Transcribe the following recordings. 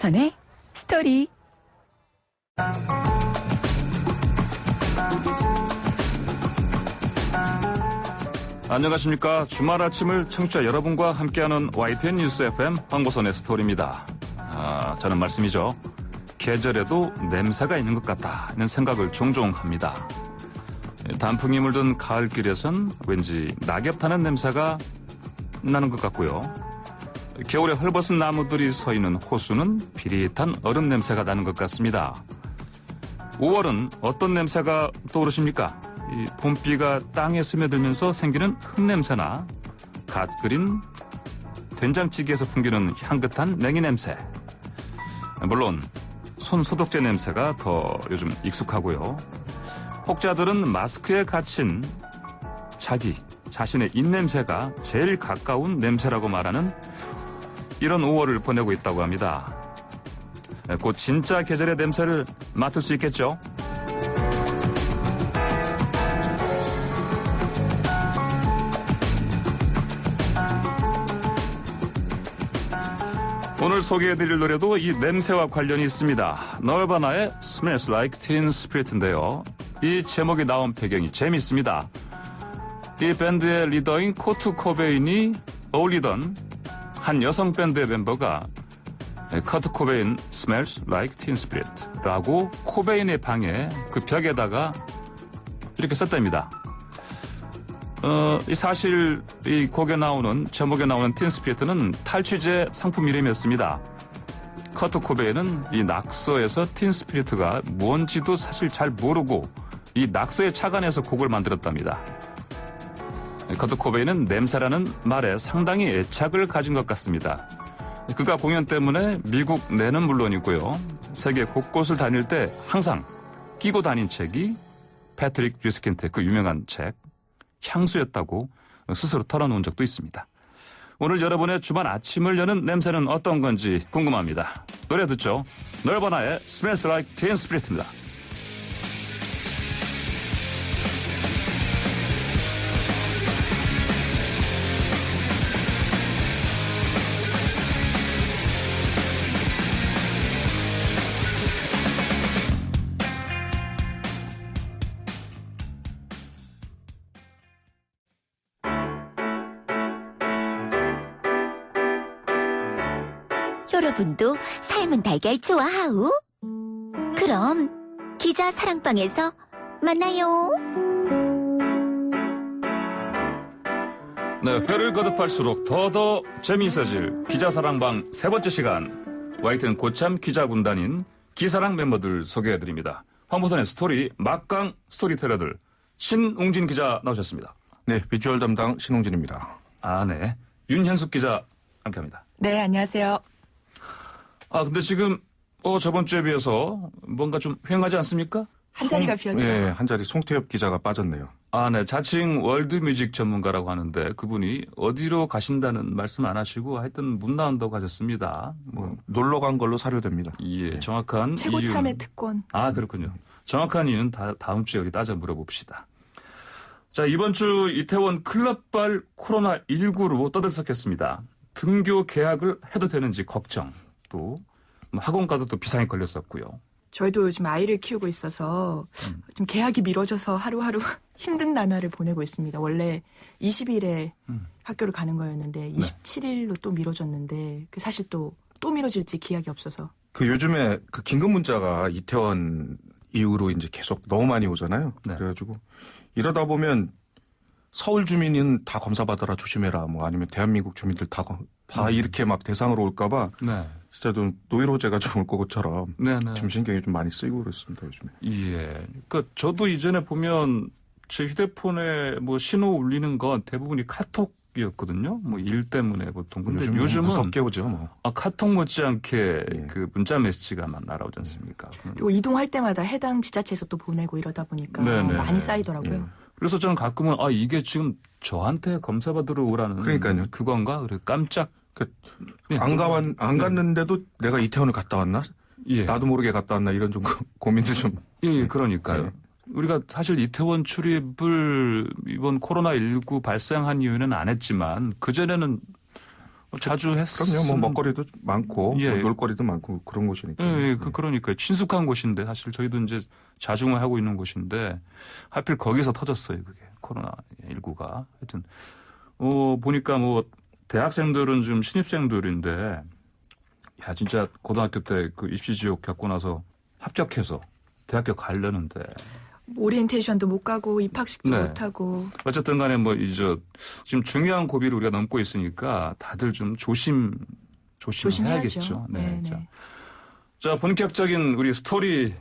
황보선의 스토리. 안녕하십니까. 주말 아침을 청취자 여러분과 함께하는 YTN 뉴스 FM 황보선의 스토리입니다. 저는 말씀이죠. 계절에도 냄새가 있는 것 같다는 생각을 종종 합니다. 단풍이 물든 가을길에선 왠지 낙엽 타는 냄새가 나는 것 같고요. 겨울에 헐벗은 나무들이 서 있는 호수는 비릿한 얼음 냄새가 나는 것 같습니다. 5월은 어떤 냄새가 떠오르십니까? 이 봄비가 땅에 스며들면서 생기는 흙냄새나 갓 끓인 된장찌개에서 풍기는 향긋한 냉이 냄새. 물론 손 소독제 냄새가 더 요즘 익숙하고요. 혹자들은 마스크에 갇힌 자신의 입냄새가 제일 가까운 냄새라고 말하는 이런 5월을 보내고 있다고 합니다. 곧 진짜 계절의 냄새를 맡을 수 있겠죠? 오늘 소개해드릴 노래도 이 냄새와 관련이 있습니다. 너바나의 Smells Like Teen Spirit인데요. 이 제목이 나온 배경이 재밌습니다. 이 밴드의 리더인 코트 코베인이 어울리던 한 여성 밴드의 멤버가 커트 코베인 Smells Like Teen Spirit 라고 코베인의 방에 그 벽에다가 이렇게 썼답니다. 사실 이 곡에 나오는 제목에 나오는 틴 스피릿은 탈취제 상품 이름이었습니다. 커트 코베인은 이 낙서에서 틴 스피릿가 뭔지도 사실 잘 모르고 이 낙서에 착안해서 곡을 만들었답니다. 커트 코베인은 냄새라는 말에 상당히 애착을 가진 것 같습니다. 그가 공연 때문에 미국 내는 물론이고요. 세계 곳곳을 다닐 때 항상 끼고 다닌 책이 패트릭 쥐스킨트의 그 유명한 책 향수였다고 스스로 털어놓은 적도 있습니다. 오늘 여러분의 주말 아침을 여는 냄새는 어떤 건지 궁금합니다. 노래 듣죠. 너바나의 Smells Like Teen Spirit입니다. 여러분도 삶은 달걀 좋아하우? 그럼 기자 사랑방에서 만나요. 네, 회를 거듭할수록 더더 재미있어질 기자 사랑방 세 번째 시간. YTN 고참 기자 군단인 기사랑 멤버들 소개해드립니다. 황보선의 스토리 막강 스토리텔러들 신웅진 기자 나오셨습니다. 네, 비주얼 담당 신웅진입니다. 네. 윤현숙 기자 함께합니다. 네, 안녕하세요. 근데 지금 저번 주에 비해서 뭔가 좀 휑하지 않습니까? 한 자리가 비었죠. 네, 한 자리 송태엽 기자가 빠졌네요. 네. 자칭 월드뮤직 전문가라고 하는데 그분이 어디로 가신다는 말씀 안 하시고 하여튼 못 나온다고 하셨습니다. 놀러 간 걸로 사료됩니다. 예, 네. 정확한 최고 이유는. 참의 특권. 그렇군요. 정확한 이유는 다음 주에 우리 따져 물어봅시다. 자, 이번 주 이태원 클럽발 코로나19로 떠들썩했습니다. 등교 계약을 해도 되는지 걱정. 또 학원가도 또 비상에 걸렸었고요. 저희도 요즘 아이를 키우고 있어서 좀 계약이 미뤄져서 하루하루 힘든 나날을 보내고 있습니다. 원래 20일에 학교를 가는 거였는데 27일로 또 미뤄졌는데 사실 또 미뤄질지 기약이 없어서. 요즘에 긴급 문자가 이태원 이후로 이제 계속 너무 많이 오잖아요. 네. 그래가지고 이러다 보면 서울 주민은 다 검사받아라 조심해라 아니면 대한민국 주민들 다 이렇게 막 대상으로 올까봐 네. 진짜 좀 노이로제가 좀 올 것처럼 네네. 좀 신경이 좀 많이 쓰이고 그렇습니다 요즘에. 예. 저도 이전에 보면 제 휴대폰에 신호 울리는 건 대부분이 카톡이었거든요. 일 때문에 보통. 근데 요즘은 무섭게 오죠. 카톡 못지않게 예. 그 문자 메시지가 막 날아오지 않습니까? 그리고 이동할 때마다 해당 지자체에서 또 보내고 이러다 보니까 네네. 많이 쌓이더라고요. 그래서 저는 가끔은 이게 지금 저한테 검사받으러 오라는 그러니까요. 그건가? 그래 깜짝 안 갔는데도 내가 이태원을 갔다 왔나? 예. 나도 모르게 갔다 왔나 이런 좀 고민도 좀. 예, 그러니까요. 네. 우리가 사실 이태원 출입을 이번 코로나19 발생한 이후에는 안 했지만 그전에는 자주 했어요. 그럼요. 뭐 먹거리도 많고 예. 뭐 놀거리도 많고 그런 곳이니까. 예, 그러니까요. 친숙한 곳인데 사실 저희도 이제 자중하고 있는 곳인데 하필 거기서 터졌어요. 그게 코로나19가. 하여튼 보니까 뭐 대학생들은 지금 신입생들인데 야 진짜 고등학교 때 그 입시지옥 겪고 나서 합격해서 대학교 가려는데 오리엔테이션도 못 가고 입학식도 네. 못 하고. 어쨌든 간에 뭐 이제 지금 중요한 고비를 우리가 넘고 있으니까 다들 좀 조심해야겠죠. 네. 네. 자, 본격적인 우리 스토리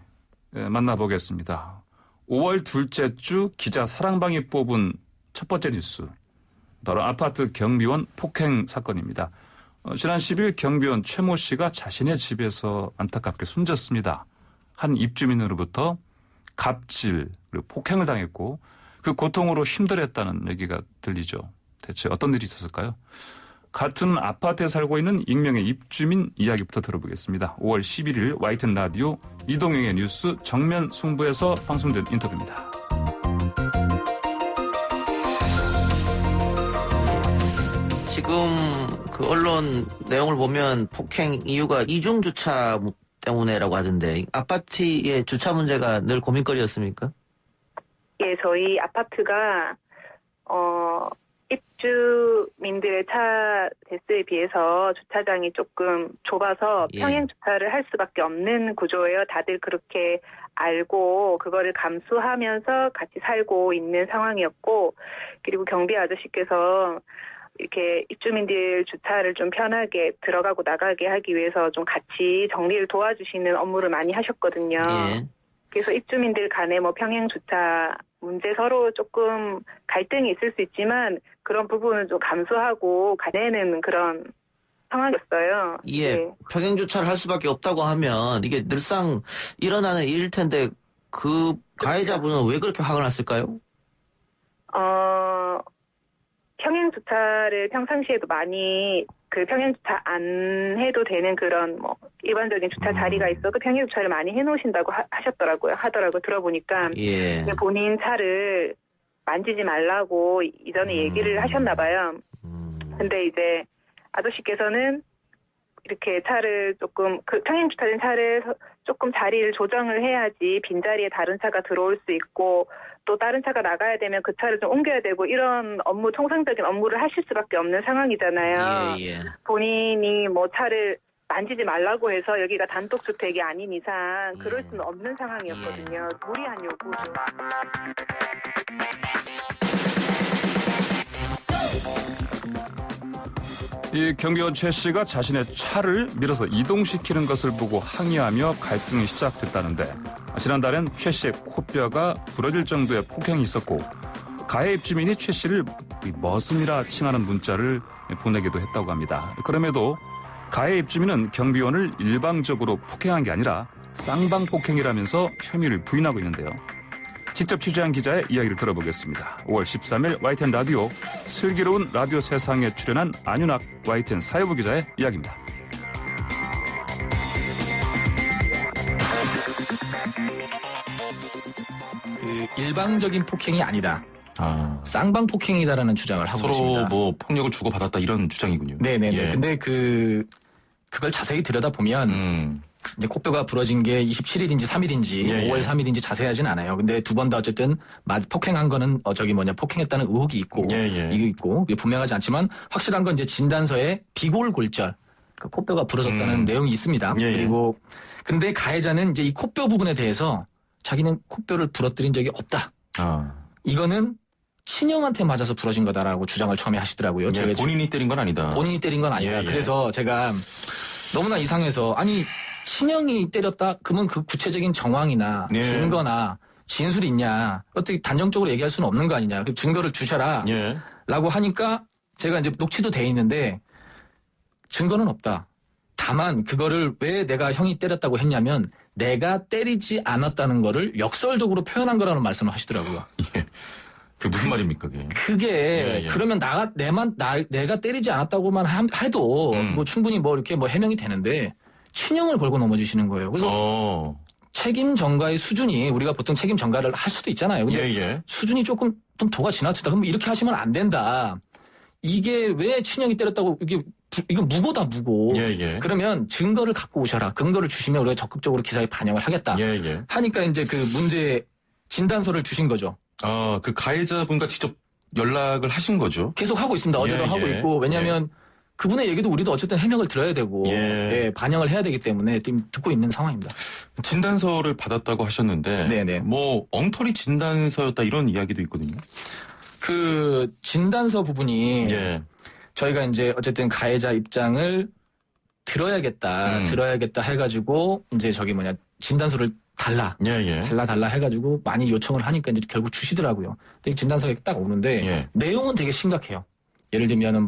만나보겠습니다. 5월 둘째 주 기자 사랑방이 뽑은 첫 번째 뉴스. 바로 아파트 경비원 폭행 사건입니다. 지난 10일 경비원 최모 씨가 자신의 집에서 안타깝게 숨졌습니다. 한 입주민으로부터 갑질 그리고 폭행을 당했고 그 고통으로 힘들었다는 얘기가 들리죠. 대체 어떤 일이 있었을까요? 같은 아파트에 살고 있는 익명의 입주민 이야기부터 들어보겠습니다. 5월 11일 YTN 라디오 이동영의 뉴스 정면 승부에서 방송된 인터뷰입니다. 지금 그 언론 내용을 보면 폭행 이유가 이중 주차 때문에라고 하던데 아파트의 주차 문제가 늘 고민거리였습니까? 예, 저희 아파트가 입주민들의 차 대수에 비해서 주차장이 조금 좁아서 예. 평행 주차를 할 수밖에 없는 구조예요. 다들 그렇게 알고 그거를 감수하면서 같이 살고 있는 상황이었고, 그리고 경비 아저씨께서 이렇게 입주민들 주차를 좀 편하게 들어가고 나가게 하기 위해서 좀 같이 정리를 도와주시는 업무를 많이 하셨거든요. 예. 그래서 입주민들 간에 뭐 평행 주차 문제 서로 조금 갈등이 있을 수 있지만 그런 부분은 좀 감수하고 가내는 그런 상황이었어요. 예. 네. 평행 주차를 할 수밖에 없다고 하면 이게 늘상 일어나는 일일 텐데 그 가해자분은 왜 그렇게 화가 났을까요? 평행 주차를 평상시에도 많이 그 평행 주차 안 해도 되는 그런 뭐 일반적인 주차 자리가 있어 그 평행 주차를 많이 해놓으신다고 하더라고요. 들어보니까 예. 본인 차를 만지지 말라고 이전에 얘기를 하셨나 봐요. 근데 이제 아저씨께서는 이렇게 차를 조금 그 평행 주차된 차를 조금 자리를 조정을 해야지 빈자리에 다른 차가 들어올 수 있고 또 다른 차가 나가야 되면 그 차를 좀 옮겨야 되고 이런 업무 통상적인 업무를 하실 수밖에 없는 상황이잖아요. 예. 본인이 뭐 차를 만지지 말라고 해서 여기가 단독주택이 아닌 이상 그럴 수는 없는 상황이었거든요. 무리한 요구죠. 이 경비원 최 씨가 자신의 차를 밀어서 이동시키는 것을 보고 항의하며 갈등이 시작됐다는데 지난달엔 최 씨의 코뼈가 부러질 정도의 폭행이 있었고 가해 입주민이 최 씨를 머슴이라 칭하는 문자를 보내기도 했다고 합니다. 그럼에도 가해 입주민은 경비원을 일방적으로 폭행한 게 아니라 쌍방폭행이라면서 혐의를 부인하고 있는데요. 직접 취재한 기자의 이야기를 들어보겠습니다. 5월 13일 YTN 라디오 슬기로운 라디오 세상에 출연한 안윤학 YTN 사회부 기자의 이야기입니다. 그 일방적인 폭행이 아니다. 쌍방 폭행이다라는 주장을 하고 서로 있습니다. 뭐 폭력을 주고받았다 이런 주장이군요. 네네네. 예. 근데 그걸 자세히 들여다보면 이제 코뼈가 부러진 게 27일인지 3일인지 예, 5월 예. 3일인지 자세하진 않아요. 근데 두 번 다 어쨌든 폭행한 거는 폭행했다는 의혹이 있고 예. 이게 있고 이게 분명하지 않지만 확실한 건 이제 진단서에 비골골절 그 코뼈가 부러졌다는 내용이 있습니다. 예, 예. 그리고 근데 가해자는 이제 이 코뼈 부분에 대해서 자기는 코뼈를 부러뜨린 적이 없다. 이거는 친형한테 맞아서 부러진 거다라고 주장을 처음에 하시더라고요. 예, 제가 본인이 때린 건 아니다. 본인이 때린 건 아니다. 예, 예. 그래서 제가 너무나 이상해서 아니 친형이 때렸다? 그러면 그 구체적인 정황이나 예. 증거나 진술이 있냐? 어떻게 단정적으로 얘기할 수는 없는 거 아니냐? 그 증거를 주셔라. 예. 라고 하니까 제가 이제 녹취도 돼 있는데 증거는 없다. 다만 그거를 왜 내가 형이 때렸다고 했냐면 내가 때리지 않았다는 거를 역설적으로 표현한 거라는 말씀을 하시더라고요. 예. 그게 무슨 말입니까, 그게? 그게 예, 예. 그러면 내가 때리지 않았다고만 해도 뭐 충분히 뭐 이렇게 뭐 해명이 되는데 친형을 걸고 넘어지시는 거예요. 그래서 책임 전가의 수준이 우리가 보통 책임 전가를 할 수도 있잖아요. 근데 예. 수준이 좀 도가 지나치다. 그럼 이렇게 하시면 안 된다. 이게 왜 친형이 때렸다고 이게 이건 무고다 무고. 예, 예. 그러면 증거를 갖고 오셔라. 근거를 주시면 우리가 적극적으로 기사에 반영을 하겠다. 예, 예. 하니까 이제 그 문제 진단서를 주신 거죠. 그 가해자분과 직접 연락을 하신 거죠? 계속 하고 있습니다. 어제도 예, 하고 예. 있고. 왜냐하면 그분의 얘기도 우리도 어쨌든 해명을 들어야 되고 예. 반영을 해야 되기 때문에 지금 듣고 있는 상황입니다. 진단서를 받았다고 하셨는데 네네. 뭐 엉터리 진단서였다 이런 이야기도 있거든요. 그 진단서 부분이 예. 저희가 이제 어쨌든 가해자 입장을 들어야겠다 해가지고 이제 저기 진단서를 달라 예. 해가지고 많이 요청을 하니까 이제 결국 주시더라고요. 근데 진단서가 딱 오는데 예. 내용은 되게 심각해요. 예를 들면은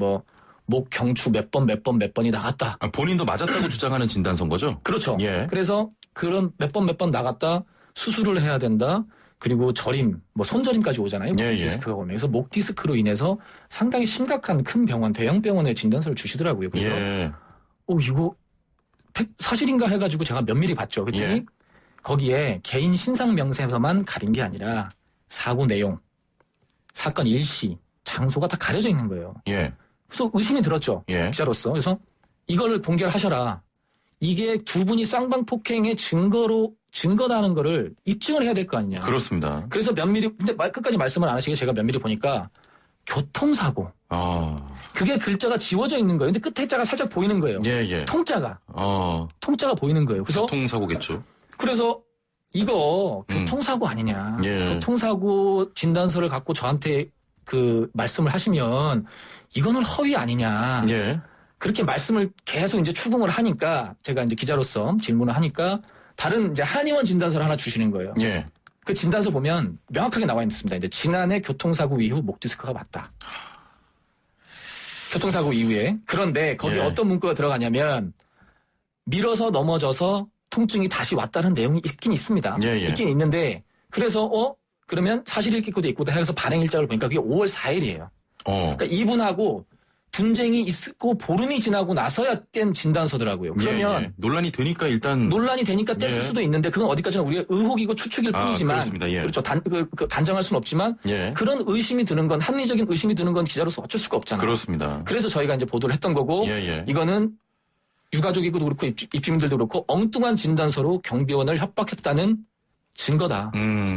목 경추 몇 번이 나갔다. 본인도 맞았다고 주장하는 진단서인 거죠? 그렇죠. 예. 그래서 그런 몇 번 나갔다 수술을 해야 된다. 그리고 저림, 손저림까지 오잖아요. 목 예, 예. 디스크가 오면. 그래서 목 디스크로 인해서 상당히 심각한 큰 병원, 대형 병원에 진단서를 주시더라고요. 그래서 예. 이거 사실인가 해가지고 제가 면밀히 봤죠. 그랬더니 예. 거기에 개인 신상 명세서만 가린 게 아니라 사고 내용, 사건 일시, 장소가 다 가려져 있는 거예요. 예. 그래서 의심이 들었죠. 예. 기자로서. 그래서 이거를 공개하셔라. 이게 두 분이 쌍방폭행의 증거라는 거를 입증을 해야 될 거 아니냐. 그렇습니다. 그래서 면밀히, 근데 끝까지 말씀을 안 하시게 제가 면밀히 보니까 교통사고. 그게 글자가 지워져 있는 거예요. 근데 끝에 자가 살짝 보이는 거예요. 예. 통자가 보이는 거예요. 그래서 교통사고겠죠. 그래서 이거 교통사고 아니냐. 예. 교통사고 진단서를 갖고 저한테 그 말씀을 하시면 이거는 허위 아니냐. 예. 그렇게 말씀을 계속 이제 추궁을 하니까 제가 이제 기자로서 질문을 하니까 다른 이제 한의원 진단서를 하나 주시는 거예요. 예. 그 진단서 보면 명확하게 나와 있습니다. 이제 지난해 교통사고 이후 목 디스크가 맞다. 교통사고 이후에. 그런데 거기 예. 어떤 문구가 들어가냐면 밀어서 넘어져서 통증이 다시 왔다는 내용이 있긴 있습니다. 예. 있긴 있는데 그래서 그러면 사실일 기고도 있고도 해서 발행 일자를 보니까 그게 5월 4일이에요. 그러니까 이분하고 분쟁이 있고 보름이 지나고 나서야 뗀 진단서더라고요. 그러면 예. 논란이 되니까 일단 논란이 되니까 뗐을 예. 수도 있는데 그건 어디까지나 우리가 의혹이고 추측일 뿐이지만 그렇습니다. 예. 그렇죠. 단정할 수는 없지만 예. 그런 의심이 드는 건 합리적인 의심이 드는 건 기자로서 어쩔 수가 없잖아요. 그렇습니다. 그래서 저희가 이제 보도를 했던 거고 예. 이거는 유가족이고도 그렇고 입주민들도 그렇고 엉뚱한 진단서로 경비원을 협박했다는 증거다.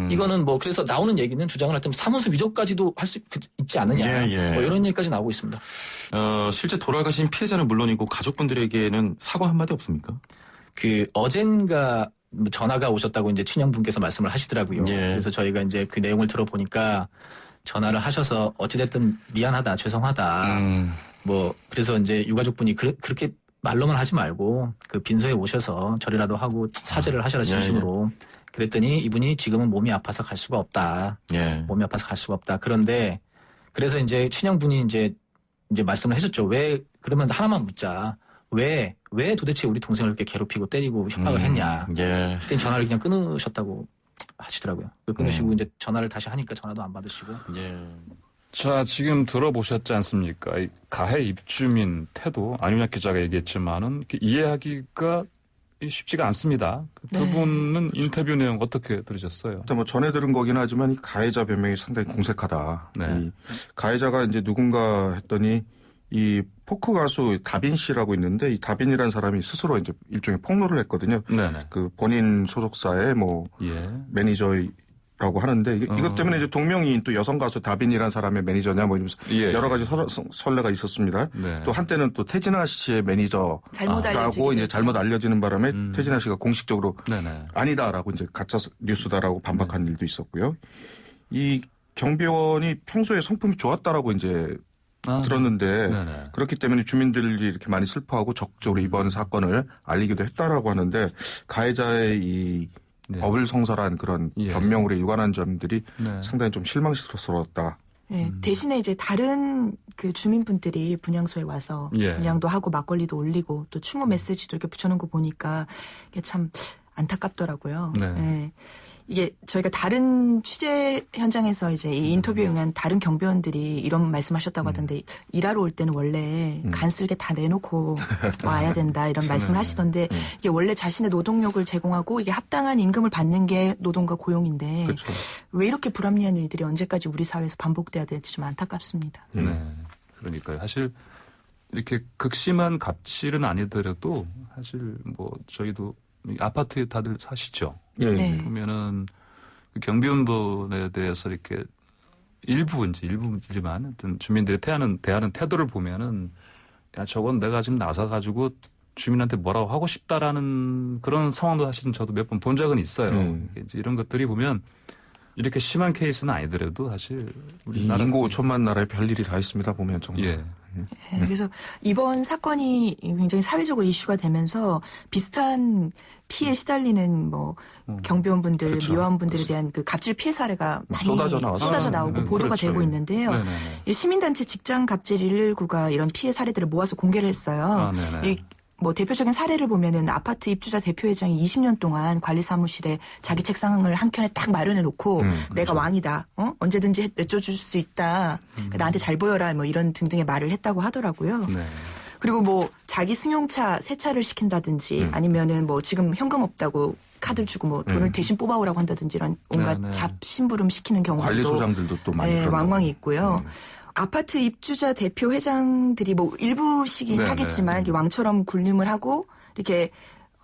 이거는 그래서 나오는 얘기는 주장을 할 때 사무소 위조까지도 할 수 있지 않느냐. 예. 이런 얘기까지 나오고 있습니다. 실제 돌아가신 피해자는 물론이고 가족분들에게는 사과 한마디 없습니까? 어젠가 전화가 오셨다고 이제 친형분께서 말씀을 하시더라고요. 예. 그래서 저희가 이제 그 내용을 들어보니까 전화를 하셔서 어찌됐든 미안하다, 죄송하다. 그래서 이제 유가족분이 그렇게 말로만 하지 말고 그 빈소에 오셔서 절이라도 하고 사죄를 하셔라 진심으로. 그랬더니 이분이 지금은 몸이 아파서 갈 수가 없다. 예. 몸이 아파서 갈 수가 없다. 그런데 그래서 이제 친형분이 이제 말씀을 해줬죠. 그러면 하나만 묻자. 왜 도대체 우리 동생을 이렇게 괴롭히고 때리고 협박을 했냐. 예. 그때 전화를 그냥 끊으셨다고 하시더라고요. 끊으시고 이제 전화를 다시 하니까 전화도 안 받으시고. 예. 자, 지금 들어보셨지 않습니까? 이 가해 입주민 태도, 안윤학 기자가 얘기했지만은 이해하기가 쉽지가 않습니다. 두 분은 인터뷰 내용 어떻게 들으셨어요? 일단 전에 들은 거긴 하지만 이 가해자 변명이 상당히 공색하다. 네. 이 가해자가 이제 누군가 했더니 이 포크 가수 다빈 씨라고 있는데 이 다빈이라는 사람이 스스로 이제 일종의 폭로를 했거든요. 네네. 그 본인 소속사의 매니저라고 하는데 이것 때문에 이제 동명이인 또 여성 가수 다빈이라는 사람의 매니저냐 이러면서 여러 가지 설레가 있었습니다. 네. 또 한때는 또 태진아 씨의 매니저라고 이제 잘못 알려지는 바람에 태진아 씨가 공식적으로 아니다라고 이제 가짜 뉴스다라고 반박한 일도 있었고요. 이 경비원이 평소에 성품이 좋았다라고 이제 들었는데 그렇기 때문에 주민들이 이렇게 많이 슬퍼하고 적극적으로 이번 사건을 알리기도 했다라고 하는데 가해자의 이 어불성설한 그런 변명으로 일관한 점들이 상당히 좀 실망스러웠다. 네, 대신에 이제 다른 그 주민분들이 분향소에 와서 분향도 하고 막걸리도 올리고 또 추모 메시지도 이렇게 붙여놓은 거 보니까 이게 참 안타깝더라고요. 네. 이게 저희가 다른 취재 현장에서 이제 이 인터뷰에 응한 다른 경비원들이 이런 말씀하셨다고 하던데 일하러 올 때는 원래 간쓸게 다 내놓고 와야 된다 이런 말씀을 하시던데 이게 원래 자신의 노동력을 제공하고 이게 합당한 임금을 받는 게 노동과 고용인데 그렇죠. 왜 이렇게 불합리한 일들이 언제까지 우리 사회에서 반복돼야 될지 좀 안타깝습니다. 네. 그러니까요. 사실 이렇게 극심한 갑질은 아니더라도 사실 뭐 저희도 아파트에 다들 사시죠. 예. 네. 보면은 그 경비원분에 대해서 이렇게 일부지만 어떤 주민들이 대하는 태도를 보면은 야 저건 내가 지금 나서 가지고 주민한테 뭐라고 하고 싶다라는 그런 상황도 사실은 저도 몇 번 본 적은 있어요. 이제 이런 것들이 보면 이렇게 심한 케이스는 아니더라도 사실 우리나라 인구 5천만 나라에 별일이 다 있습니다. 보면 정말. 예. 네, 그래서 이번 사건이 굉장히 사회적으로 이슈가 되면서 비슷한 피해에 시달리는 뭐 경비원분들, 그렇죠. 미화원분들에 대한 그 갑질 피해 사례가 많이 쏟아져 나오고 보도가 그렇죠. 되고 있는데요. 네네네. 이 시민단체 직장 갑질 119가 이런 피해 사례들을 모아서 공개를 했어요. 네네. 뭐 대표적인 사례를 보면은 아파트 입주자 대표회장이 20년 동안 관리사무실에 자기 책상을 한 켠에 딱 마련해 놓고 그렇죠. 내가 왕이다. 언제든지 내쫓을 수 있다. 나한테 잘 보여라. 뭐 이런 등등의 말을 했다고 하더라고요. 네. 그리고 뭐 자기 승용차 세차를 시킨다든지 아니면은 뭐 지금 현금 없다고 카드를 주고 뭐 돈을 대신 뽑아오라고 한다든지 이런 온갖 네네. 잡심부름 시키는 경우도 관리소장들도 또 많이 그런다고. 왕왕이 있고요. 아파트 입주자 대표 회장들이 뭐 일부시긴 네네. 하겠지만 이렇게 왕처럼 군림을 하고 이렇게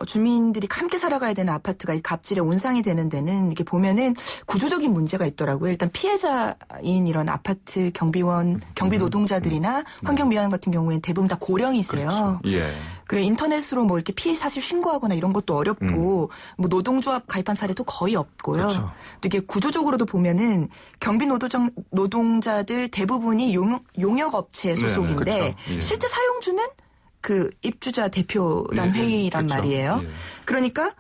주민들이 함께 살아가야 되는 아파트가 이 갑질의 온상이 되는 데는 이렇게 보면은 구조적인 문제가 있더라고요. 일단 피해자인 이런 아파트 경비원, 경비 노동자들이나 환경미화원 같은 경우에는 대부분 다 고령이세요. 그렇죠. 예. 그래 인터넷으로 뭐 이렇게 피해 사실 신고하거나 이런 것도 어렵고 뭐 노동조합 가입한 사례도 거의 없고요. 그렇죠. 또 이게 구조적으로도 보면은 경비 노동자들 대부분이 용역업체 소속인데 그렇죠. 예. 실제 사용주는 그 입주자 대표단 예, 회의란 그렇죠. 말이에요. 예. 그러니까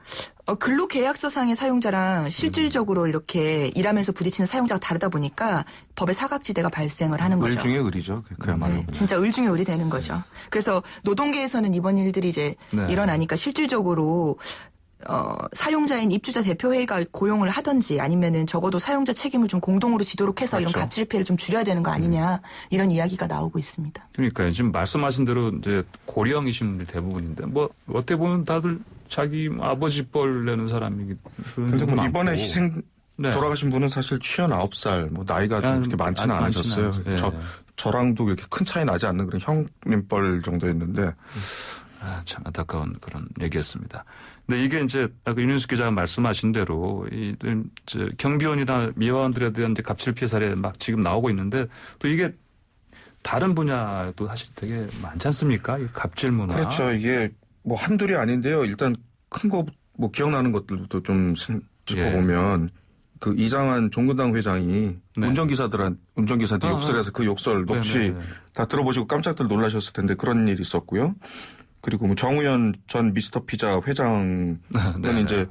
근로계약서상의 사용자랑 실질적으로 이렇게 일하면서 부딪히는 사용자가 다르다 보니까 법의 사각지대가 발생을 하는 거죠. 을 중에 을이죠. 그야말로. 네, 진짜 을 중에 을이 되는 거죠. 그래서 노동계에서는 이번 일들이 이제 네. 일어나니까 실질적으로 사용자인 입주자 대표회의가 고용을 하든지 아니면은 적어도 사용자 책임을 좀 공동으로 지도록 해서 이런 그렇죠. 갑질 피해를 좀 줄여야 되는 거 아니냐 이런 이야기가 나오고 있습니다. 그러니까요. 지금 말씀하신 대로 이제 고령이신 분들 대부분인데 뭐 어떻게 보면 다들 자기 아버지 뻘 내는 사람이기 근데 뭐 이번에 많고. 희생 네. 돌아가신 분은 사실 59살, 뭐 나이가 좀 그렇게 많지는 많지는 않으셨어요. 않았어요. 저랑도 이렇게 큰 차이 나지 않는 그런 형님뻘 정도였는데. 참 안타까운 그런 얘기였습니다. 근데 이게 이제 아까 윤윤숙 기자가 말씀하신 대로 이 경비원이나 미화원들에 대한 이제 갑질 피해 사례 막 지금 나오고 있는데 또 이게 다른 분야도 사실 되게 많지 않습니까? 이 갑질 문화. 그렇죠. 이게 뭐 한둘이 아닌데요. 일단 큰 거 뭐 기억나는 것들부터 좀 짚어보면 그 이장한 종근당 회장이 네. 운전기사들 욕설 해서 그 욕설 녹취 네네. 다 들어보시고 깜짝들 놀라셨을 텐데 그런 일이 있었고요. 그리고 뭐 정우현 전 미스터 피자 회장은 네네. 이제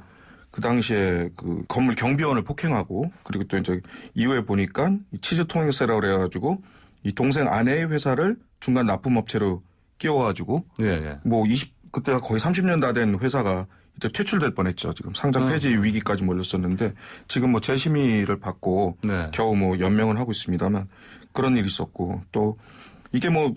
그 당시에 그 건물 경비원을 폭행하고 그리고 또 이제 이후에 보니까 이 치즈 통행세라고 그래가지고 이 동생 아내의 회사를 중간 납품업체로 끼워가지고 뭐 그때가 거의 30년 다 된 회사가 이제 퇴출될 뻔했죠. 지금 상장 폐지 위기까지 몰렸었는데 지금 뭐 재심의를 받고 겨우 뭐 연명을 하고 있습니다만 그런 일이 있었고 또 이게 뭐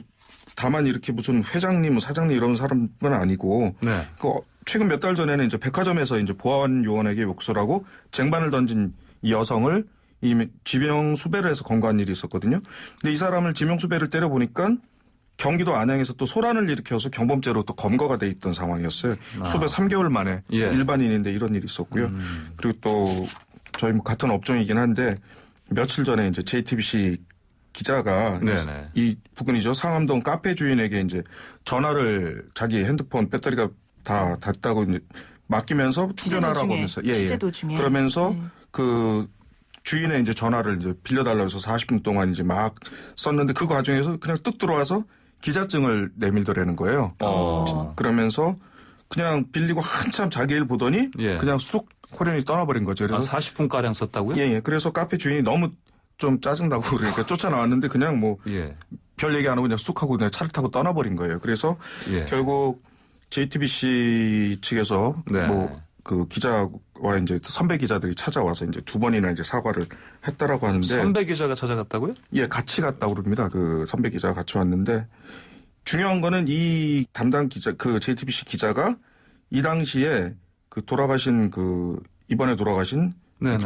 다만 이렇게 무슨 회장님, 사장님 이런 사람은 아니고 그 최근 몇 달 전에는 이제 백화점에서 이제 보안 요원에게 욕설하고 쟁반을 던진 이 여성을 이 지명 수배를 해서 검거한 일이 있었거든요. 근데 이 사람을 지명 수배를 때려 보니까 경기도 안양에서 또 소란을 일으켜서 경범죄로 또 검거가 돼 있던 상황이었어요. 수배 3개월 만에 일반인인데 이런 일이 있었고요. 그리고 또 저희 뭐 같은 업종이긴 한데 며칠 전에 이제 JTBC 기자가 이 부근이죠. 상암동 카페 주인에게 이제 전화를 자기 핸드폰 배터리가 다 닿다고 이제 맡기면서 충전하라고 하면서 취재 도중에 그러면서 그 주인의 이제 전화를 이제 빌려달라고 해서 40분 동안 이제 막 썼는데 그 과정에서 그냥 뚝 들어와서 기자증을 내밀더라는 거예요. 그러면서 그냥 빌리고 한참 자기 일 보더니 그냥 쑥 호련히 떠나버린 거죠. 그래서 40분가량 썼다고요? 예. 그래서 카페 주인이 너무 좀 짜증나고 그러니까 쫓아나왔는데 그냥 뭐 별 얘기 안 하고 그냥 쑥 하고 그냥 차를 타고 떠나버린 거예요. 그래서 결국 JTBC 측에서 뭐 그 기자와 이제 선배 기자들이 찾아와서 이제 2번이나 이제 사과를 했다라고 하는데 선배 기자가 찾아갔다고요? 예, 같이 갔다고 그럽니다. 그 선배 기자가 같이 왔는데 중요한 거는 이 담당 기자 그 JTBC 기자가 이 당시에 그 돌아가신 그 이번에 돌아가신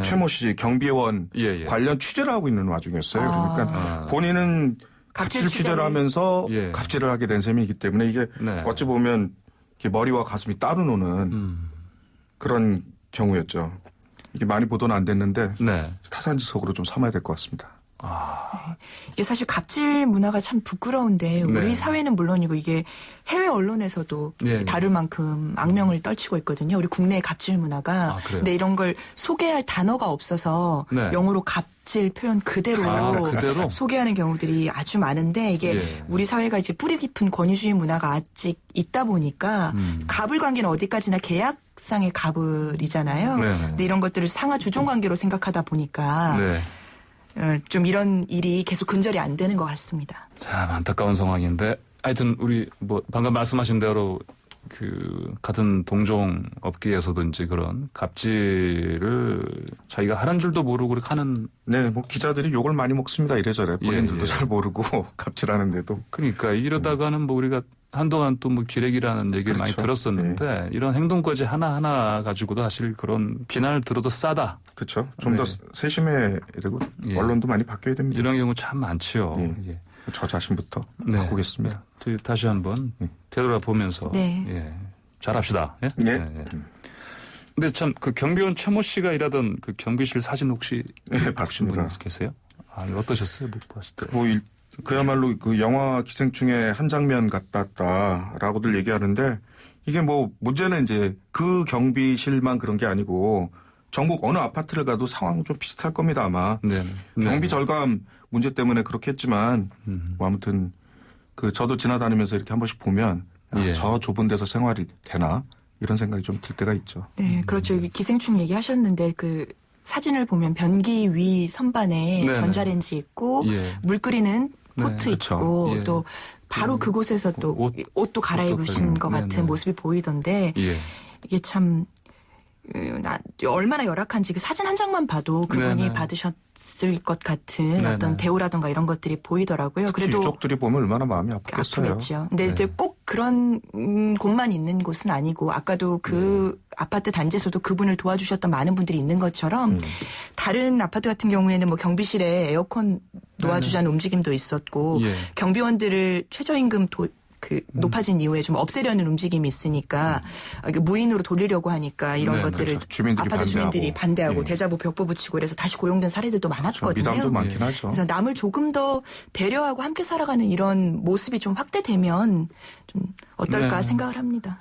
최모 씨 경비원 관련 취재를 하고 있는 와중이었어요. 그러니까 본인은 갑질 취재를 하면서 예. 갑질을 하게 된 셈이기 때문에 이게 네. 어찌 보면 이렇게 머리와 가슴이 따로 노는 그런 경우였죠. 이게 많이 보도는 안 됐는데 네. 타산지석으로 좀 삼아야 될 것 같습니다. 아. 이게 사실 갑질 문화가 참 부끄러운데 우리 네. 사회는 물론이고 이게 해외 언론에서도 예. 다를 만큼 악명을 떨치고 있거든요. 우리 국내의 갑질 문화가. 아, 그래요? 근데 이런 걸 소개할 단어가 없어서 네. 영어로 갑질 표현 그대로, 그대로? 소개하는 경우들이 아주 많은데 이게 예. 우리 사회가 이제 뿌리 깊은 권위주의 문화가 아직 있다 보니까 갑을 관계는 어디까지나 계약상의 갑을이잖아요. 네. 근데 이런 것들을 상하 주종 관계로 생각하다 보니까 네. 좀 이런 일이 계속 근절이 안 되는 것 같습니다. 참 안타까운 상황인데 하여튼 우리 뭐 방금 말씀하신 대로 같은 동종 업계에서도 이제 그런 갑질을 자기가 하는 줄도 모르고 그렇게 하는. 네, 뭐 기자들이 욕을 많이 먹습니다. 이래저래 본인들도 예. 잘 모르고 갑질하는데도. 그러니까 이러다가는 뭐 우리가 한동안 또 뭐 기레기라는 얘기를 그렇죠. 많이 들었었는데 이런 행동까지 하나하나 가지고도 사실 그런 비난을 들어도 싸다. 그렇죠. 좀 더 세심해야 되고 언론도 많이 바뀌어야 됩니다. 이런 경우 참 많지요. 예. 저 자신부터 네. 바꾸겠습니다. 다시 한번 되돌아보면서 네. 잘합시다. 예? 네. 근데 참 그 경비원 최모 씨가 일하던 그 경비실 사진 혹시 네, 보신 분 봤습니다. 계세요? 아, 어떠셨어요? 못 봤을 때. 그야말로 그 영화 기생충의 한 장면 같았다라고들 얘기하는데 이게 뭐 문제는 이제 그 경비실만 그런 게 아니고 전국 어느 아파트를 가도 상황은 좀 비슷할 겁니다 아마. 네. 경비 절감 문제 때문에 그렇게 했지만 뭐 아무튼 저도 지나다니면서 이렇게 한 번씩 보면 저 좁은 데서 생활이 되나 이런 생각이 좀 들 때가 있죠. 네, 그렇죠. 여기 기생충 얘기하셨는데 그 사진을 보면 변기 위 선반에 네네. 전자레인지 있고 물 끓이는 포트 그렇죠. 있고 또 바로 그곳에서 또 옷도 갈아입으신 것 같은 네네. 모습이 보이던데 이게 참 얼마나 열악한지 그 사진 한 장만 봐도 그분이 네네. 받으셨을 것 같은 네네. 어떤 대우라든가 이런 것들이 보이더라고요. 그래도 유족들이 보면 얼마나 마음이 아프겠어요. 아프겠죠. 근데 이제 꼭 그런 곳만 있는 곳은 아니고 아까도 그 아파트 단지에서도 그분을 도와주셨던 많은 분들이 있는 것처럼 다른 아파트 같은 경우에는 뭐 경비실에 에어컨 놓아주자는 움직임도 있었고 경비원들을 최저임금 높아진 이후에 좀 없애려는 움직임이 있으니까 무인으로 돌리려고 하니까 이런 것들을 그렇죠. 아파트 주민들이 반대하고 예. 대자보 벽보 붙이고 그래서 다시 고용된 사례들도 많았거든요. 미담도 많긴 하죠. 그래서 남을 조금 더 배려하고 함께 살아가는 이런 모습이 좀 확대되면 좀 어떨까 생각을 합니다.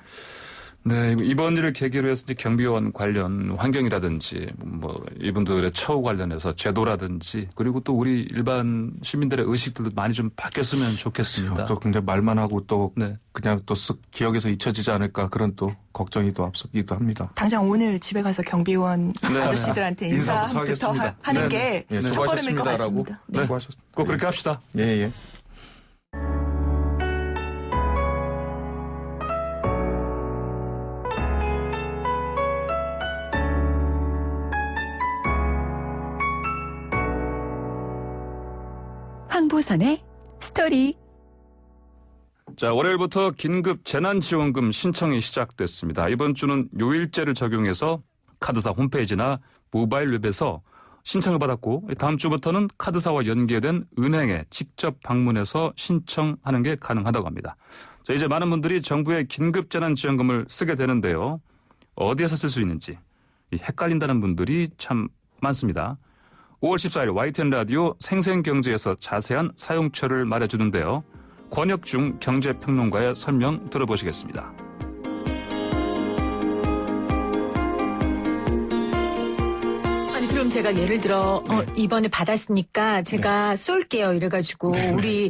네, 이번 일을 계기로 해서 이제 경비원 관련 환경이라든지 뭐 이분들의 처우 관련해서 제도라든지 그리고 또 우리 일반 시민들의 의식들도 많이 좀 바뀌었으면 좋겠습니다. 또 근데 말만 하고 또 그냥 또 쓱 기억에서 잊혀지지 않을까 그런 또 걱정이 또 앞서기도 합니다. 당장 오늘 집에 가서 경비원 아저씨들한테 인사부터 하는 게 첫걸음일 것 같습니다. 네. 꼭 그렇게 합시다. 예. 황보선의 스토리. 자, 월요일부터 긴급 재난지원금 신청이 시작됐습니다. 이번 주는 요일제를 적용해서 카드사 홈페이지나 모바일 웹에서 신청을 받았고 다음 주부터는 카드사와 연계된 은행에 직접 방문해서 신청하는 게 가능하다고 합니다. 자, 이제 많은 분들이 정부의 긴급 재난지원금을 쓰게 되는데요. 어디에서 쓸 수 있는지 헷갈린다는 분들이 참 많습니다. 5월 14일 YTN 라디오 생생경제에서 자세한 사용처를 말해주는데요. 권혁중 경제평론가의 설명 들어보시겠습니다. 아니 그럼 제가 예를 들어 이번에 받았으니까 제가 쏠게요 이래가지고 우리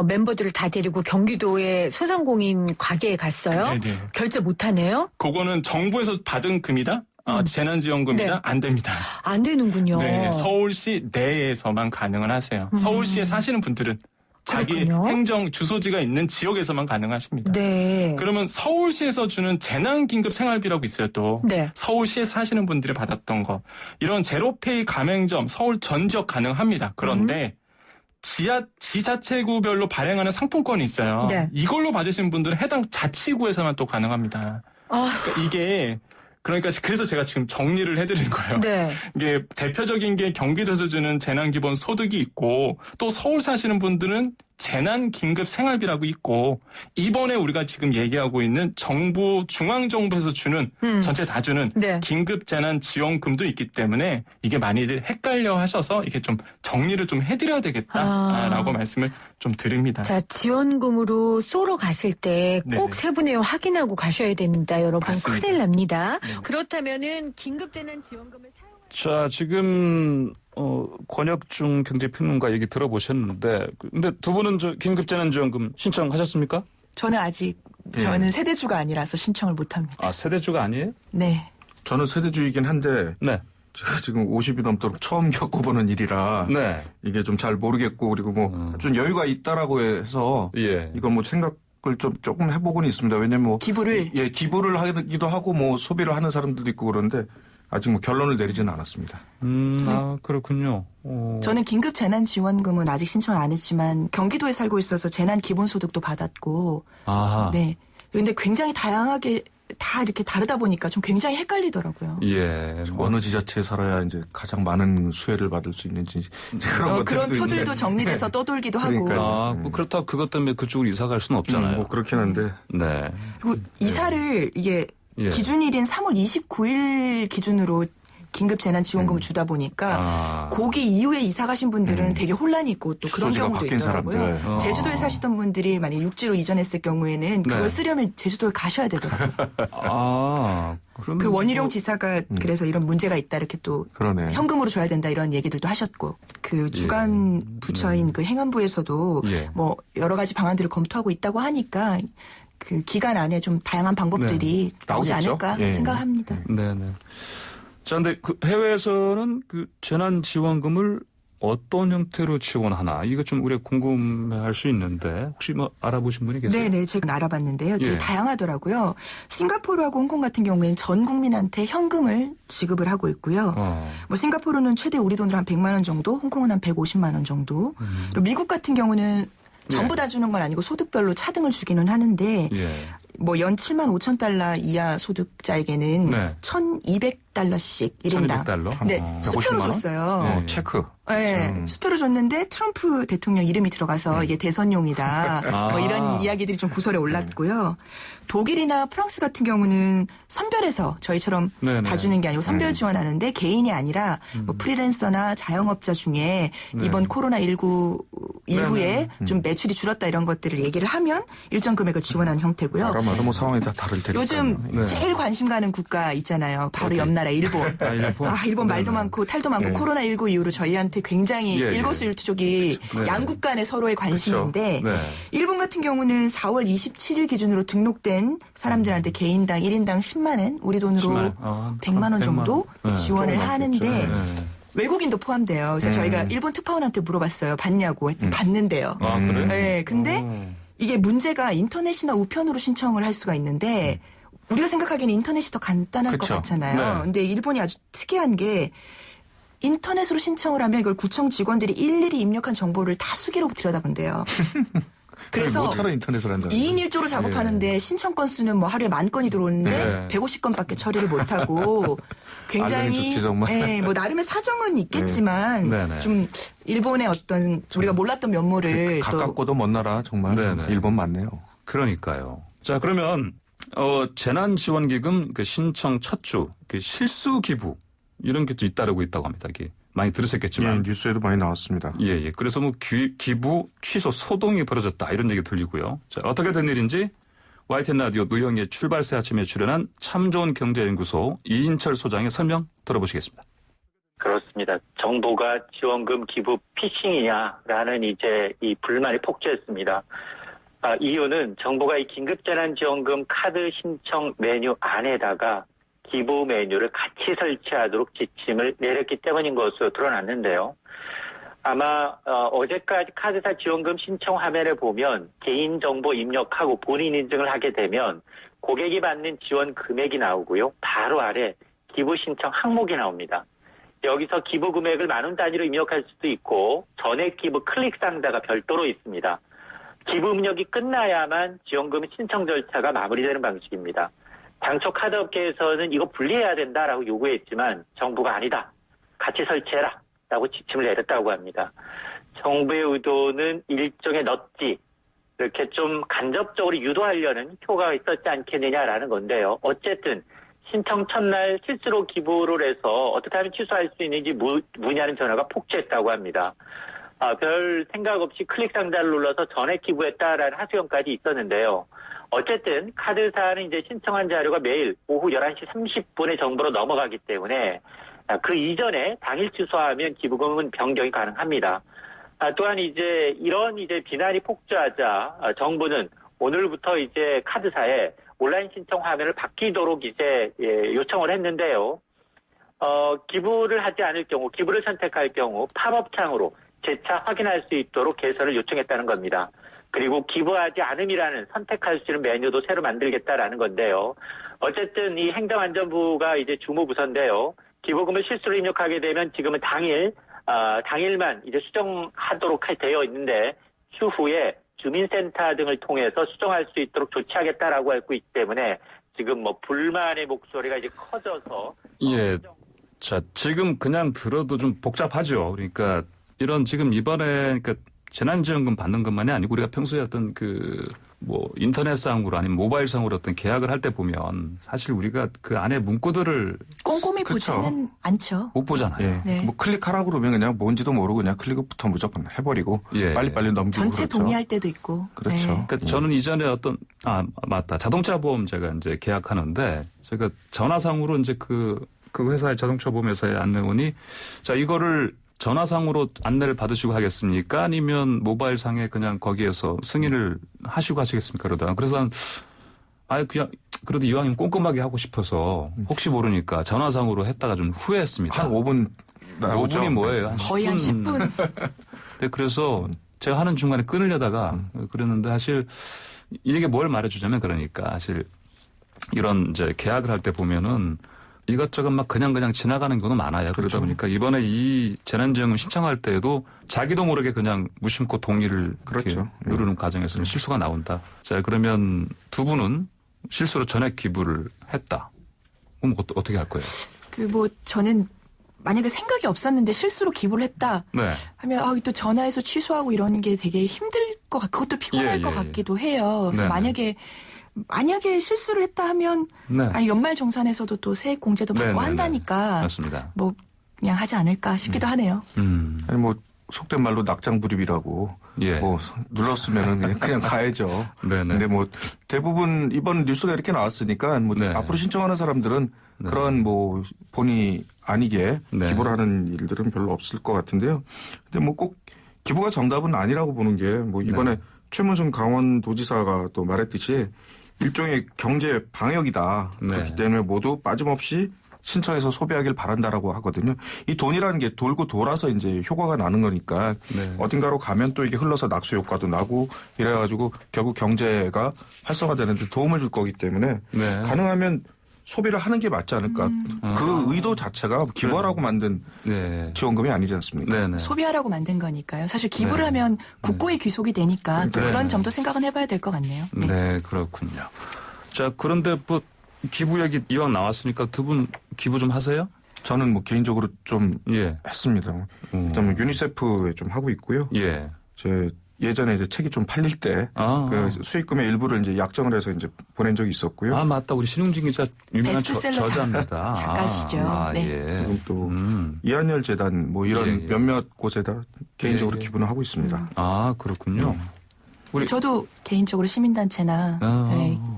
멤버들을 다 데리고 경기도의 소상공인 가게에 갔어요. 결제 못하네요? 그거는 정부에서 받은 금이다? 재난지원금이다? 안 됩니다. 안 되는군요. 네, 서울시 내에서만 가능을 하세요. 서울시에 사시는 분들은 자기 그렇군요. 행정 주소지가 있는 지역에서만 가능하십니다. 네. 그러면 서울시에서 주는 재난긴급 생활비라고 있어요 또. 네. 서울시에 사시는 분들이 받았던 거. 이런 제로페이 가맹점 서울 전 지역 가능합니다. 그런데 지자체구별로 발행하는 상품권이 있어요. 네. 이걸로 받으신 분들은 해당 자치구에서만 또 가능합니다. 그러니까 이게 그러니까 그래서 제가 지금 정리를 해드린 거예요. 네. 이게 대표적인 게 경기도에서 주는 재난기본 소득이 있고 또 서울 사시는 분들은 재난 긴급 생활비라고 있고 이번에 우리가 지금 얘기하고 있는 정부 중앙정부에서 주는 전체 다 주는 네. 긴급 재난 지원금도 있기 때문에 이게 많이들 헷갈려 하셔서 이게 좀 정리를 좀 해드려야 되겠다라고 말씀을 좀 드립니다. 자, 지원금으로 쏘러 가실 때 꼭 세부 내용 확인하고 가셔야 됩니다. 여러분. 맞습니다. 큰일 납니다. 네. 그렇다면은 긴급 재난 지원금을 자, 지금 권혁중 경제평론가 얘기 들어보셨는데, 근데 두 분은 저 긴급재난지원금 신청하셨습니까? 저는 아직 저는 세대주가 아니라서 신청을 못합니다. 아, 세대주가 아니에요? 네. 저는 세대주이긴 한데 네. 제가 지금 50이 넘도록 처음 겪어보는 일이라 네. 이게 좀 잘 모르겠고 그리고 뭐 좀 여유가 있다라고 해서 이건 뭐 생각을 좀 조금 해보고는 있습니다. 왜냐면 뭐 기부를 기부를 하기도 하고 뭐 소비를 하는 사람들도 있고 그런데 아직 뭐 결론을 내리지는 않았습니다. 아, 그렇군요. 저는 긴급 재난 지원금은 아직 신청을 안 했지만 경기도에 살고 있어서 재난 기본소득도 받았고. 아하. 네. 근데 굉장히 다양하게 다 이렇게 다르다 보니까 좀 굉장히 헷갈리더라고요. 예. 어느 지자체에 살아야 이제 가장 많은 수혜를 받을 수 있는지 그런 표들도 정리돼서 떠돌기도 하고. 아, 뭐 그렇다고 그것 때문에 그쪽으로 이사 갈 수는 없잖아요. 뭐 그렇긴 한데. 네. 그리고 이사를 이게 기준일인 3월 29일 기준으로 긴급 재난 지원금을 주다 보니까 거기 이후에 이사 가신 분들은 되게 혼란이 있고 또 그런 경우도 있더라고요. 제주도에 사시던 분들이 만약 육지로 이전했을 경우에는 그걸 쓰려면 제주도에 가셔야 되더라고요. 그 원희룡 지사가 그래서 이런 문제가 있다 이렇게 또 현금으로 줘야 된다 이런 얘기들도 하셨고 그 주간 부처인 그 행안부에서도 뭐 여러 가지 방안들을 검토하고 있다고 하니까 그 기간 안에 좀 다양한 방법들이 나오지 않을까 생각합니다. 네네. 자, 근데 그 해외에서는 그 재난지원금을 어떤 형태로 지원하나 이거 좀 우리가 궁금해할 수 있는데 혹시 뭐 알아보신 분이 계세요? 네네, 제가 알아봤는데요. 되게 다양하더라고요. 싱가포르하고 홍콩 같은 경우에는 전 국민한테 현금을 지급을 하고 있고요. 뭐 싱가포르는 최대 우리 돈으로 한 100만 원 정도, 홍콩은 한 150만 원 정도. 그리고 미국 같은 경우는 전부 다 주는 건 아니고 소득별로 차등을 주기는 하는데 뭐 연 7만 5천 달러 이하 소득자에게는 1,200달러씩 1인당. 1,200달러? 네, 수표로 줬어요. 체크. 네, 수표로 줬는데 트럼프 대통령 이름이 들어가서 이게 대선용이다. 뭐 이런 이야기들이 좀 구설에 올랐고요. 독일이나 프랑스 같은 경우는 선별해서 저희처럼 다 주는 게 아니고 선별 지원하는데 개인이 아니라 뭐 프리랜서나 자영업자 중에 이번 코로나19 이후에 좀 매출이 줄었다 이런 것들을 얘기를 하면 일정 금액을 지원하는 형태고요. 나라마다 뭐 상황이 다 다를 테니까. 요즘 제일 관심 가는 국가 있잖아요. 바로 옆 나라 일본. 일본 말도 많고 탈도 많고 코로나19 이후로 저희한테 굉장히 일거수일투족이 양국 간의 서로의 관심인데 일본 같은 경우는 4월 27일 기준으로 등록된 사람들한테 개인당 1인당 10만 원, 우리 돈으로 100만 원 정도 지원을 하는데 외국인도 포함돼요. 그래서 저희가 일본 특파원한테 물어봤어요. 받냐고. 받는데요. 아, 그래요? 네, 근데 이게 문제가 인터넷이나 우편으로 신청을 할 수가 있는데 우리가 생각하기에는 인터넷이 더 간단할 것 같잖아요. 근데 일본이 아주 특이한 게 인터넷으로 신청을 하면 이걸 구청 직원들이 일일이 입력한 정보를 다 수기로 들여다본대요. 그래서 2인 1조로 작업하는데 신청 건수는 뭐 하루에 10,000건이 들어오는데 150건밖에 처리를 못하고 굉장히 뭐 나름의 사정은 있겠지만 좀 일본의 어떤 우리가 몰랐던 면모를 가깝고도 먼 나라 정말 일본 맞네요. 그러니까요. 자, 그러면 재난지원기금 그 신청 첫 주 그 실수 기부 이런 게 또 잇따르고 있다고 합니다. 이게 많이 들으셨겠지만. 뉴스에도 많이 나왔습니다. 그래서 뭐 기부 취소 소동이 벌어졌다 이런 얘기 들리고요. 자, 어떻게 된 일인지 YTN 라디오 노영의 출발새 아침에 출연한 참 좋은 경제연구소 이인철 소장의 설명 들어보시겠습니다. 그렇습니다. 정부가 지원금 기부 피싱이냐라는 이제 이 불만이 폭주했습니다. 이유는 정부가 이 긴급재난지원금 카드 신청 메뉴 안에다가 기부 메뉴를 같이 설치하도록 지침을 내렸기 때문인 것으로 드러났는데요. 아마 어제까지 카드사 지원금 신청 화면을 보면 개인정보 입력하고 본인 인증을 하게 되면 고객이 받는 지원 금액이 나오고요. 바로 아래 기부 신청 항목이 나옵니다. 여기서 기부 금액을 만원 단위로 입력할 수도 있고 전액 기부 클릭 상자가 별도로 있습니다. 기부 입력이 끝나야만 지원금 신청 절차가 마무리되는 방식입니다. 당초 카드업계에서는 이거 분리해야 된다라고 요구했지만 정부가 아니다. 같이 설치해라. 라고 지침을 내렸다고 합니다. 정부의 의도는 일종의 넛지, 이렇게 좀 간접적으로 유도하려는 효과가 있었지 않겠느냐라는 건데요. 어쨌든 신청 첫날 실수로 기부를 해서 어떻게 하면 취소할 수 있는지 문의하는 전화가 폭주했다고 합니다. 별 생각 없이 클릭 상단을 눌러서 전액 기부했다라는 하소연까지 있었는데요. 어쨌든 카드사는 이제 신청한 자료가 매일 오후 11시 30분에 정부로 넘어가기 때문에 그 이전에 당일 취소하면 기부금은 변경이 가능합니다. 또한 이제 이런 비난이 폭주하자 정부는 오늘부터 이제 카드사에 온라인 신청 화면을 바뀌도록 이제 요청을 했는데요. 기부를 하지 않을 경우, 기부를 선택할 경우 팝업 창으로 재차 확인할 수 있도록 개선을 요청했다는 겁니다. 그리고 기부하지 않음이라는 선택할 수 있는 메뉴도 새로 만들겠다라는 건데요. 어쨌든 이 행정안전부가 이제 주무부서인데요. 기부금을 실수로 입력하게 되면 지금은 당일만 이제 수정하도록 되어 있는데 추후에 주민센터 등을 통해서 수정할 수 있도록 조치하겠다라고 알고 있기 때문에 지금 뭐 불만의 목소리가 이제 커져서 예. 자, 지금 그냥 들어도 좀 복잡하죠. 그러니까 이런 지금 이번에 그러니까 재난지원금 받는 것만이 아니고 우리가 평소에 어떤 뭐 인터넷상으로 아니면 모바일상으로 어떤 계약을 할 때 보면 사실 우리가 그 안에 문구들을 꼼꼼히 그쵸. 보지는 않죠. 못 보잖아요. 예. 네. 뭐 클릭하라고 그러면 그냥 뭔지도 모르고 그냥 클릭부터 무조건 해버리고 예. 빨리빨리 넘기고 전체 그렇죠. 동의할 때도 있고. 그렇죠. 네. 그러니까 저는 이전에 맞다. 자동차 보험 제가 이제 계약하는데 제가 전화상으로 이제 그 회사의 자동차 보험회사의 안내원이 자, 이거를 전화상으로 안내를 받으시고 하겠습니까? 아니면 모바일상에 그냥 거기에서 승인을 하시고 하시겠습니까? 그러다가 그래서 그냥 그래도 이왕이면 꼼꼼하게 하고 싶어서 혹시 모르니까 전화상으로 했다가 좀 후회했습니다. 한 5분 나오죠. 5분이 뭐예요? 한 거의 한 10분. 네, 그래서 제가 하는 중간에 끊으려다가 그랬는데 사실 이게 뭘 말해주자면 그러니까 사실 이런 이제 계약을 할 때 보면은 이것저것 막 그냥 지나가는 경우도 많아요. 그러다 그렇죠. 보니까 이번에 이 재난지원금 신청할 때에도 자기도 모르게 그냥 무심코 동의를 그렇죠. 누르는 과정에서는 실수가 나온다. 자, 그러면 두 분은 실수로 전액 기부를 했다. 그럼 어떻게 할 거예요? 저는 만약에 생각이 없었는데 실수로 기부를 했다 네. 하면 또 전화해서 취소하고 이러는 게 되게 힘들 것 같고 그것도 피곤할 것 같기도 해요. 그래서 만약에 실수를 했다 하면 연말정산에서도 또 세액공제도 받고 한다니까 맞습니다. 뭐 그냥 하지 않을까 싶기도 하네요. 아니 뭐 속된 말로 낙장불입이라고 뭐 눌렀으면은 그냥 가야죠. 근데 뭐 대부분 이번 뉴스가 이렇게 나왔으니까 뭐 앞으로 신청하는 사람들은 그런 뭐 본의 아니게 기부를 하는 일들은 별로 없을 것 같은데요. 근데 뭐 꼭 기부가 정답은 아니라고 보는 게 뭐 이번에 최문순 강원도지사가 또 말했듯이 일종의 경제 방역이다. 그렇기 때문에 모두 빠짐없이 신청해서 소비하길 바란다라고 하거든요. 이 돈이라는 게 돌고 돌아서 이제 효과가 나는 거니까 어딘가로 가면 또 이게 흘러서 낙수 효과도 나고 이래가지고 결국 경제가 활성화되는데 도움을 줄 거기 때문에 가능하면 소비를 하는 게 맞지 않을까. 그 의도 자체가 기부하라고 만든 지원금이 아니지 않습니까? 소비하라고 만든 거니까요. 사실 기부를 하면 국고에 귀속이 되니까 또 그런 점도 생각은 해봐야 될 것 같네요. 네, 그렇군요. 자, 그런데 뭐 기부 얘기 이왕 나왔으니까 두 분 기부 좀 하세요? 저는 뭐 개인적으로 좀 했습니다. 일단 유니세프에 좀 하고 있고요. 예전에 이제 책이 좀 팔릴 때 그 수익금의 일부를 이제 약정을 해서 이제 보낸 적이 있었고요. 맞다. 우리 신웅진 기자 유명한 저자입니다. 작가시죠. 그리고 또 이한열 재단 뭐 이런 몇몇 곳에다 개인적으로 기부는 하고 있습니다. 그렇군요. 저도 개인적으로 시민단체나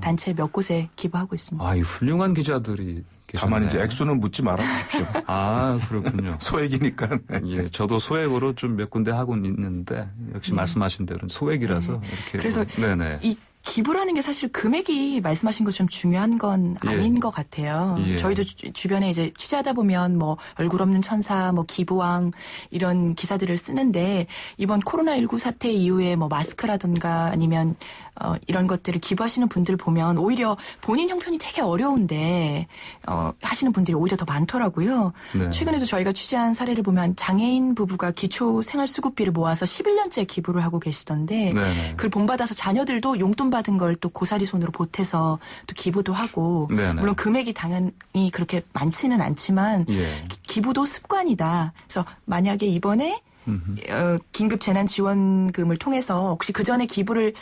단체 몇 곳에 기부하고 있습니다. 훌륭한 기자들이 다만 이제 액수는 묻지 말아 주십시오. 그렇군요. 소액이니까. 저도 소액으로 좀 몇 군데 하고 있는데 역시 말씀하신 대로 소액이라서 이렇게. 그래서 이 기부라는 게 사실 금액이 말씀하신 것처럼 중요한 건 아닌 것 같아요. 저희도 주변에 이제 취재하다 보면 뭐 얼굴 없는 천사, 뭐 기부왕 이런 기사들을 쓰는데 이번 코로나19 사태 이후에 뭐 마스크라든가 아니면 이런 것들을 기부하시는 분들 보면 오히려 본인 형편이 되게 어려운데 하시는 분들이 오히려 더 많더라고요. 최근에도 저희가 취재한 사례를 보면 장애인 부부가 기초생활수급비를 모아서 11년째 기부를 하고 계시던데 그걸 본받아서 자녀들도 용돈 받은 걸 또 고사리 손으로 보태서 또 기부도 하고 물론 금액이 당연히 그렇게 많지는 않지만 기부도 습관이다. 그래서 만약에 이번에 긴급 재난지원금을 통해서 혹시 그 전에 기부를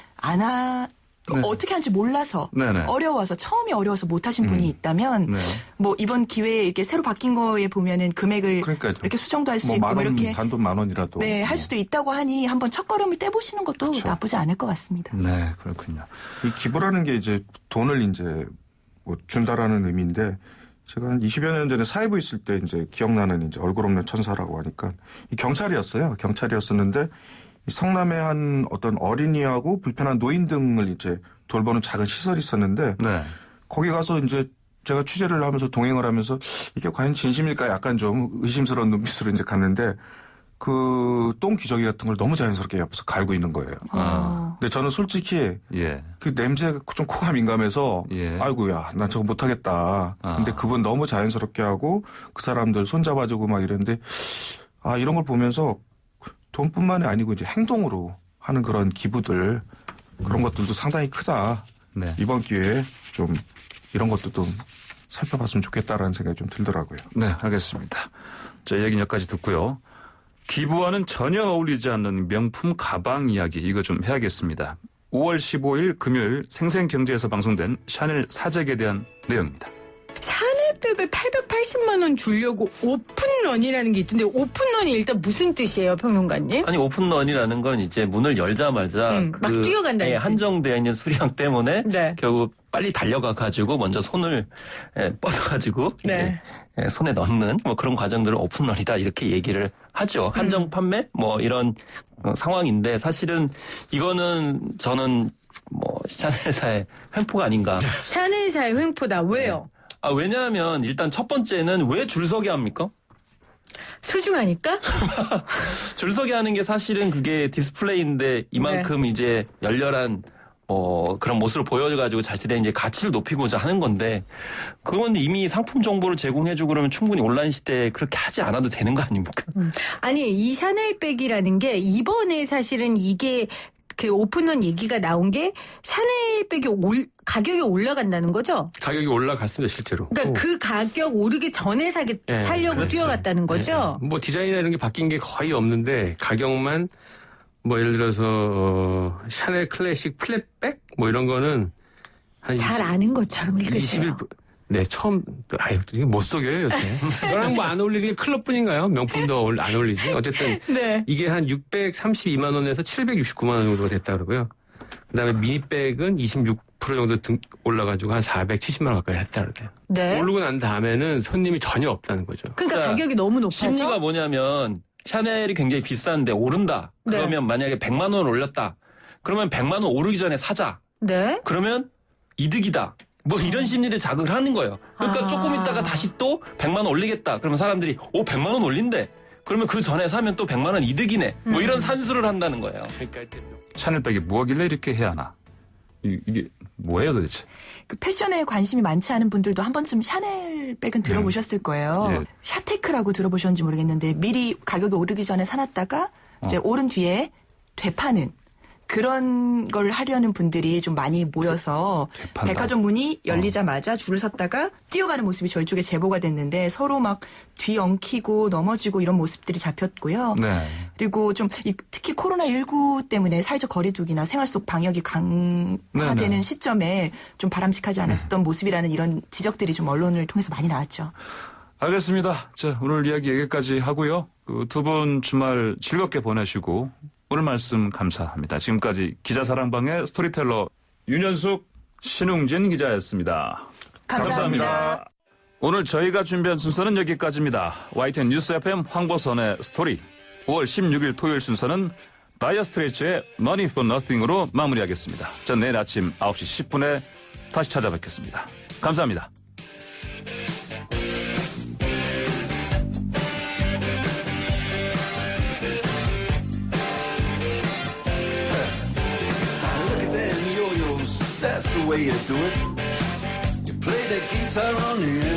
어떻게 하는지 몰라서 어려워서 처음이 어려워서 못하신 분이 있다면 뭐 이번 기회에 이렇게 새로 바뀐 거에 보면은 금액을 이렇게 수정도 할 수 있고 뭐 이렇게 단돈 10,000원이라도 할 수도 있다고 하니 한번 첫걸음을 떼보시는 것도 그렇죠. 나쁘지 않을 것 같습니다. 네, 그렇군요. 이 기부라는 게 이제 돈을 이제 뭐 준다라는 의미인데 제가 한 20여 년 전에 사회부 있을 때 이제 기억나는 이제 얼굴 없는 천사라고 하니까 이 경찰이었었는데 이 성남의 한 어떤 어린이하고 불편한 노인 등을 이제 돌보는 작은 시설이 있었는데 거기 가서 이제 제가 취재를 하면서 동행을 하면서 이게 과연 진심일까 약간 좀 의심스러운 눈빛으로 이제 갔는데 그 똥 기저귀 같은 걸 너무 자연스럽게 옆에서 갈고 있는 거예요. 근데 저는 솔직히 그 냄새가 좀 코가 민감해서 아이고야 난 저거 못하겠다. 근데 그분 너무 자연스럽게 하고 그 사람들 손잡아주고 막 이랬는데 이런 걸 보면서 돈뿐만이 아니고 이제 행동으로 하는 그런 기부들 그런 것들도 상당히 크다. 이번 기회에 좀 이런 것도 좀 살펴봤으면 좋겠다라는 생각이 좀 들더라고요. 네, 알겠습니다. 자, 얘기는 여기까지 듣고요. 기부와는 전혀 어울리지 않는 명품 가방 이야기 이거 좀 해야겠습니다. 5월 15일 금요일 생생경제에서 방송된 샤넬 사재기에 대한 내용입니다. 샤넬백을 880만 원 주려고 오픈런이라는 게 있던데 오픈런이 일단 무슨 뜻이에요, 평론가님? 아니 오픈런이라는 건 이제 문을 열자마자 막 뛰어간다는 한정되어 있는 수량 때문에 결국 빨리 달려가가지고 먼저 손을 뻗어가지고 손에 넣는 뭐 그런 과정들을 오픈런이다 이렇게 얘기를 하죠. 한정 판매 뭐 이런 상황인데 사실은 이거는 저는 뭐 샤넬사의 횡포가 아닌가. 샤넬사의 횡포다. 왜요? 왜냐하면 일단 첫 번째는 왜 줄 서게 합니까? 소중하니까? 줄 서게 하는 게 사실은 그게 디스플레이인데 이만큼 이제 열렬한 그런 모습을 보여가지고 자신의 이제 가치를 높이고자 하는 건데 그건 이미 상품 정보를 제공해주고 그러면 충분히 온라인 시대에 그렇게 하지 않아도 되는 거 아닙니까? 아니 이 샤넬백이라는 게 이번에 사실은 이게 그 오픈런 얘기가 나온 게 샤넬백이 가격이 올라간다는 거죠? 가격이 올라갔습니다, 실제로. 그러니까 그 가격 오르기 전에 살려고 그렇죠. 뛰어갔다는 거죠? 뭐 디자인이나 이런 게 바뀐 게 거의 없는데 가격만 뭐 예를 들어서 샤넬 클래식 플랫백 뭐 이런 거는 한 잘 아는 것처럼 읽으세요. 처음 이게 못 속여요 요새. 이거랑 뭐 안 어울리는 게 클럽뿐인가요? 명품도 안 어울리지. 어쨌든 이게 한 632만 원에서 769만 원 정도가 됐다 그러고요. 그다음에 미니백은 26% 정도 올라가지고 한 470만 원 가까이 했다 그래요. 오르고 난 다음에는 손님이 전혀 없다는 거죠. 그러니까 가격이 너무 높아서. 심리가 뭐냐면 샤넬이 굉장히 비싼데 오른다. 그러면 만약에 100만 원 올렸다. 그러면 100만 원 오르기 전에 사자. 그러면 이득이다. 뭐 이런 심리를 자극을 하는 거예요. 그러니까 조금 있다가 다시 또 100만 원 올리겠다. 그러면 사람들이 100만 원 올린대. 그러면 그 전에 사면 또 100만 원 이득이네. 뭐 이런 산수를 한다는 거예요. 그러니까 샤넬백이 뭐길래 이렇게 해야 하나? 이게 뭐예요 도대체? 그 패션에 관심이 많지 않은 분들도 한 번쯤 샤넬백은 들어보셨을 거예요. 샤테크라고 들어보셨는지 모르겠는데 미리 가격이 오르기 전에 사놨다가 이제 오른 뒤에 되파는 그런 걸 하려는 분들이 좀 많이 모여서 백화점 문이 열리자마자 줄을 섰다가 뛰어가는 모습이 저희 쪽에 제보가 됐는데 서로 막 뒤엉키고 넘어지고 이런 모습들이 잡혔고요. 그리고 좀 특히 코로나19 때문에 사회적 거리두기나 생활 속 방역이 강화되는 시점에 좀 바람직하지 않았던 모습이라는 이런 지적들이 좀 언론을 통해서 많이 나왔죠. 알겠습니다. 자, 오늘 이야기 여기까지 하고요. 그 두 분 주말 즐겁게 보내시고 오늘 말씀 감사합니다. 지금까지 기자사랑방의 스토리텔러 윤현숙, 신웅진 기자였습니다. 감사합니다. 오늘 저희가 준비한 순서는 여기까지입니다. YTN 뉴스 FM 황보선의 스토리 5월 16일 토요일 순서는 다이어 스트레이츠의 Money for Nothing으로 마무리하겠습니다. 전 내일 아침 9시 10분에 다시 찾아뵙겠습니다. 감사합니다. That's the way you do it. You play that guitar on the